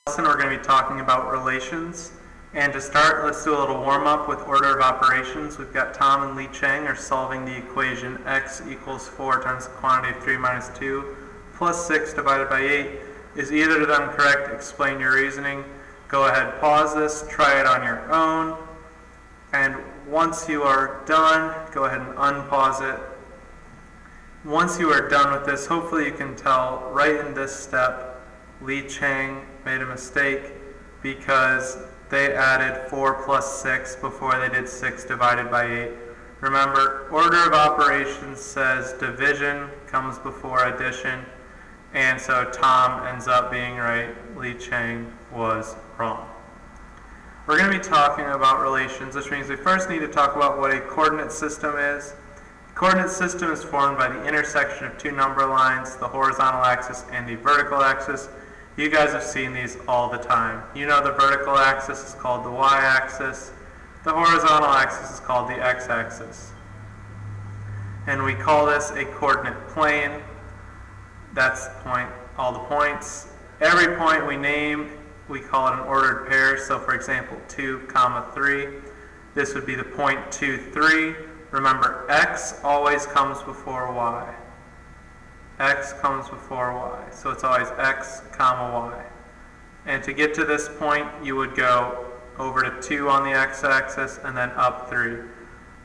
Lesson we're going to be talking about relations. And to start, let's do a little warm-up with order of operations. We've got Tom and Lee Chang are solving the equation x equals 4 times the quantity of 3 minus 2 plus 6 divided by 8. Is either of them correct? Explain your reasoning. Go ahead, pause this, try it on your own. And once you are done, go ahead and unpause it. Once you are done with this, hopefully you can tell right in this step Lee Chang made a mistake because they added 4 plus 6 before they did 6 divided by 8. Remember, order of operations says division comes before addition, and so Tom ends up being right, Lee Chang was wrong. We're going to be talking about relations, which means we first need to talk about what a coordinate system is. A coordinate system is formed by the intersection of two number lines, the horizontal axis and the vertical axis. You guys have seen these all the time. You know the vertical axis is called the y-axis. The horizontal axis is called the x-axis. And we call this a coordinate plane. That's the point, all the points. Every point we name, we call it an ordered pair. So for example, 2, 3. This would be the point 2, 3. Remember, x always comes before y. X comes before y. So it's always x, y. And to get to this point, you would go over to 2 on the x-axis and then up 3.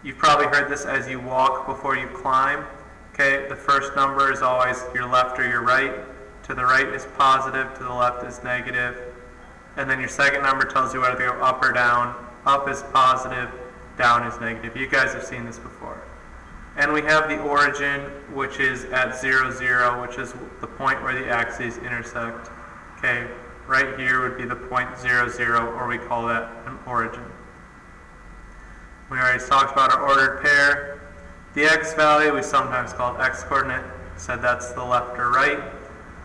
You've probably heard this as you walk before you climb. Okay, the first number is always your left or your right. To the right is positive, to the left is negative. And then your second number tells you whether to go up or down. Up is positive, down is negative. You guys have seen this before. And we have the origin, which is at 0, 0, which is the point where the axes intersect. Okay, right here would be the point 0, 0, or we call that an origin. We already talked about our ordered pair. The x value we sometimes call x-coordinate. Said that's the left or right.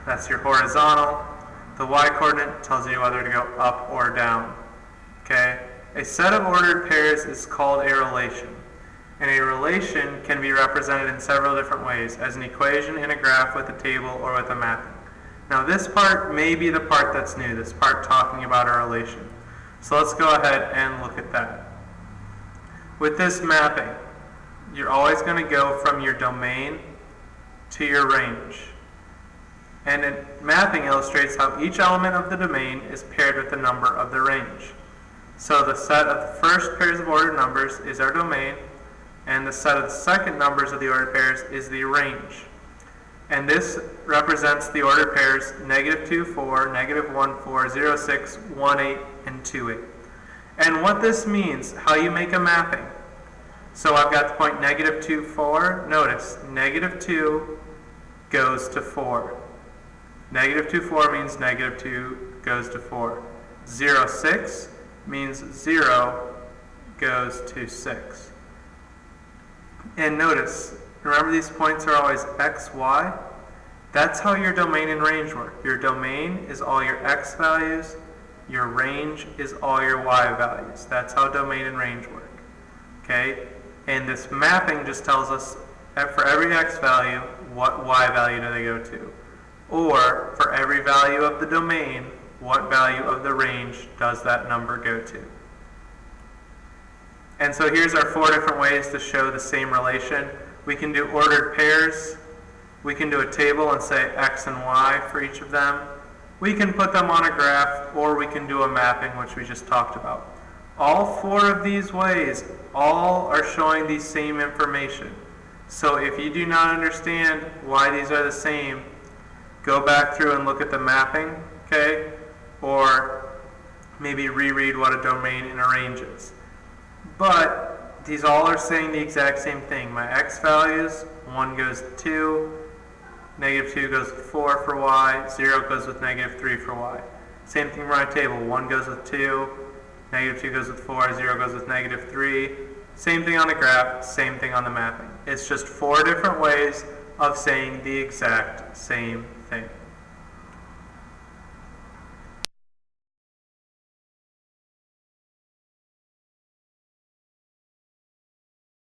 That's your horizontal. The y-coordinate tells you whether to go up or down. Okay, a set of ordered pairs is called a relation. And a relation can be represented in several different ways, as an equation, in a graph, with a table, or with a mapping. Now this part may be the part that's new, this part talking about a relation. So let's go ahead and look at that. With this mapping, you're always going to go from your domain to your range. And mapping illustrates how each element of the domain is paired with the number of the range. So the set of the first pairs of ordered numbers is our domain, and the set of the second numbers of the ordered pairs is the range. And this represents the ordered pairs -2, 4, -1, 4, 0, 6, 1, 8, and 2, 8. And what this means, how you make a mapping. So I've got the point -2, 4. Notice, -2 goes to 4. -2, 4 means -2 goes to 4. 0, 6 means 0 goes to 6. And notice, remember these points are always x, y. That's how your domain and range work. Your domain is all your x values. Your range is all your y values. That's how domain and range work. Okay? And this mapping just tells us for every x value, what y value do they go to? Or for every value of the domain, what value of the range does that number go to? And so here's our 4 different ways to show the same relation. We can do ordered pairs. We can do a table and say x and y for each of them. We can put them on a graph, or we can do a mapping, which we just talked about. All 4 of these ways, all are showing the same information. So if you do not understand why these are the same, go back through and look at the mapping, okay? Or maybe reread what a domain and a range is. But these all are saying the exact same thing. My x values, 1 goes to 2, -2 goes with 4 for y, 0 goes with -3 for y. Same thing for my table, 1 goes with 2, -2 goes with 4, 0 goes with -3. Same thing on the graph, same thing on the mapping. It's just 4 different ways of saying the exact same thing.